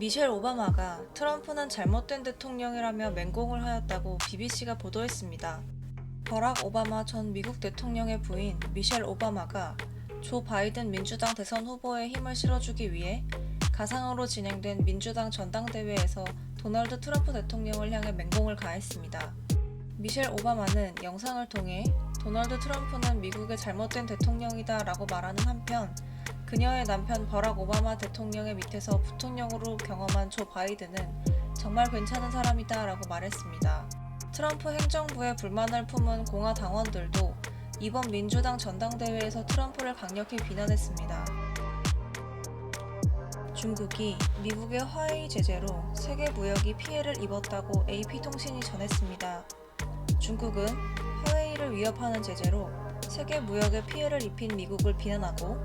미셸 오바마가 트럼프는 잘못된 대통령이라며 맹공을 하였다고 BBC가 보도했습니다. 버락 오바마 전 미국 대통령의 부인 미셸 오바마가 조 바이든 민주당 대선 후보에 힘을 실어주기 위해 가상으로 진행된 민주당 전당대회에서 도널드 트럼프 대통령을 향해 맹공을 가했습니다. 미셸 오바마는 영상을 통해 도널드 트럼프는 미국의 잘못된 대통령이다 라고 말하는 한편 그녀의 남편 버락 오바마 대통령의 밑에서 부통령으로 경험한 조 바이든은 정말 괜찮은 사람이다 라고 말했습니다. 트럼프 행정부에 불만을 품은 공화 당원들도 이번 민주당 전당대회에서 트럼프를 강력히 비난했습니다. 중국이 미국의 화웨이 제재로 세계 무역이 피해를 입었다고 AP통신이 전했습니다. 중국은 화웨이를 위협하는 제재로 세계 무역에 피해를 입힌 미국을 비난하고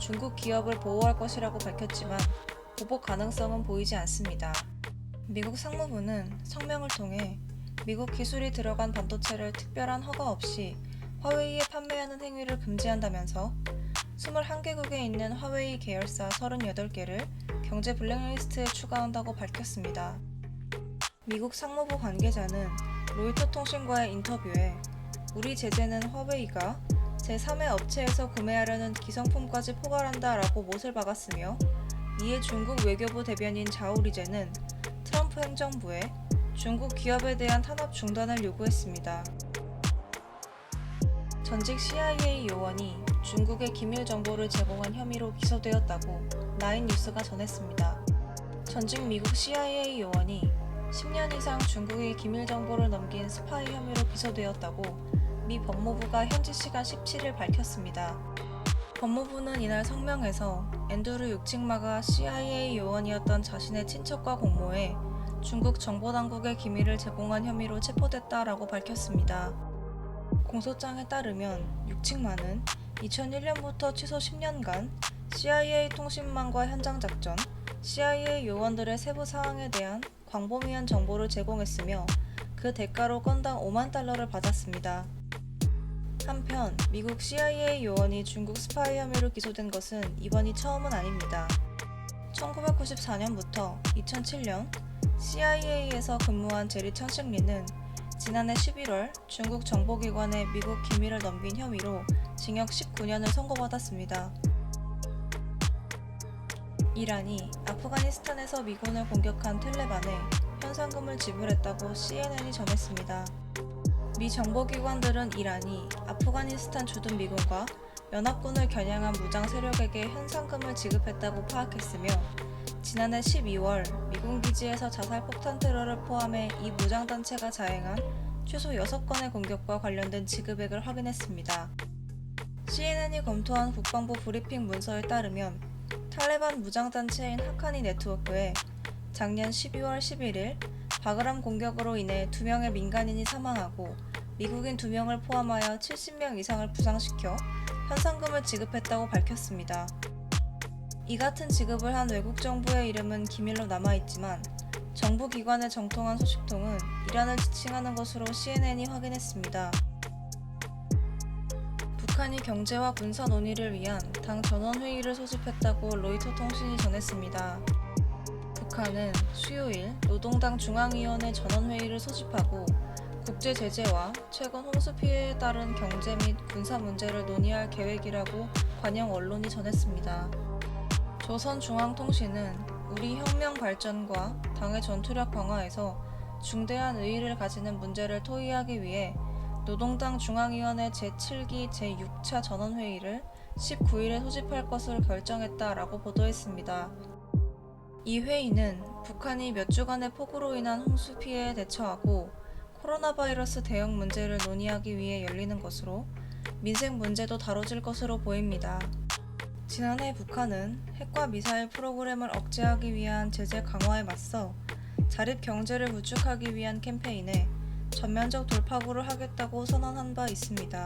중국 기업을 보호할 것이라고 밝혔지만 보복 가능성은 보이지 않습니다. 미국 상무부는 성명을 통해 미국 기술이 들어간 반도체를 특별한 허가 없이 화웨이에 판매하는 행위를 금지한다면서 21개국에 있는 화웨이 계열사 38개를 경제 블랙리스트에 추가한다고 밝혔습니다. 미국 상무부 관계자는 로이터 통신과의 인터뷰에 우리 제재는 화웨이가 제3의 업체에서 구매하려는 기성품까지 포괄한다 라고 못을 박았으며 이에 중국 외교부 대변인 자오리제는 트럼프 행정부에 중국 기업에 대한 탄압 중단을 요구했습니다. 전직 CIA 요원이 중국에 기밀 정보를 제공한 혐의로 기소되었다고 나인뉴스가 전했습니다. 전직 미국 CIA 요원이 10년 이상 중국의 기밀 정보를 넘긴 스파이 혐의로 기소되었다고 미 법무부가 현지 시간 17일 밝혔습니다. 법무부는 이날 성명에서 앤드루 육칭마가 CIA 요원이었던 자신의 친척과 공모해 중국 정보당국에 기밀을 제공한 혐의로 체포됐다라고 밝혔습니다. 공소장에 따르면 육칭마는 2001년부터 최소 10년간 CIA 통신망과 현장작전, CIA 요원들의 세부 사항에 대한 광범위한 정보를 제공했으며 그 대가로 건당 5만 달러를 받았습니다. 한편 미국 CIA 요원이 중국 스파이 혐의로 기소된 것은 이번이 처음은 아닙니다. 1994년부터 2007년 CIA에서 근무한 제리 천식리는 지난해 11월 중국 정보기관에 미국 기밀을 넘긴 혐의로 징역 19년을 선고받았습니다. 이란이 아프가니스탄에서 미군을 공격한 텔레반에 현상금을 지불했다고 CNN이 전했습니다. 미 정보기관들은 이란이 아프가니스탄 주둔 미군과 연합군을 겨냥한 무장 세력에게 현상금을 지급했다고 파악했으며 지난해 12월 미군 기지에서 자살 폭탄 테러를 포함해 이 무장단체가 자행한 최소 6건의 공격과 관련된 지급액을 확인했습니다. CNN이 검토한 국방부 브리핑 문서에 따르면 탈레반 무장단체인 하카니 네트워크에 작년 12월 11일 바그람 공격으로 인해 2명의 민간인이 사망하고 미국인 2명을 포함하여 70명 이상을 부상시켜 현상금을 지급했다고 밝혔습니다. 이 같은 지급을 한 외국 정부의 이름은 기밀로 남아있지만 정부 기관에 정통한 소식통은 이란을 지칭하는 것으로 CNN이 확인했습니다. 북한이 경제와 군사 논의를 위한 당 전원회의를 소집했다고 로이터 통신이 전했습니다. 북한은 수요일 노동당 중앙위원회 전원회의를 소집하고 국제 제재와 최근 홍수 피해에 따른 경제 및 군사 문제를 논의할 계획이라고 관영 언론이 전했습니다. 조선중앙통신은 우리 혁명 발전과 당의 전투력 강화에서 중대한 의의를 가지는 문제를 토의하기 위해 노동당 중앙위원회 제7기 제6차 전원회의를 19일에 소집할 것을 결정했다라고 보도했습니다. 이 회의는 북한이 몇 주간의 폭우로 인한 홍수 피해에 대처하고 코로나 바이러스 대응 문제를 논의하기 위해 열리는 것으로 민생 문제도 다뤄질 것으로 보입니다. 지난해 북한은 핵과 미사일 프로그램을 억제하기 위한 제재 강화에 맞서 자립 경제를 구축하기 위한 캠페인에 전면적 돌파구를 하겠다고 선언한 바 있습니다.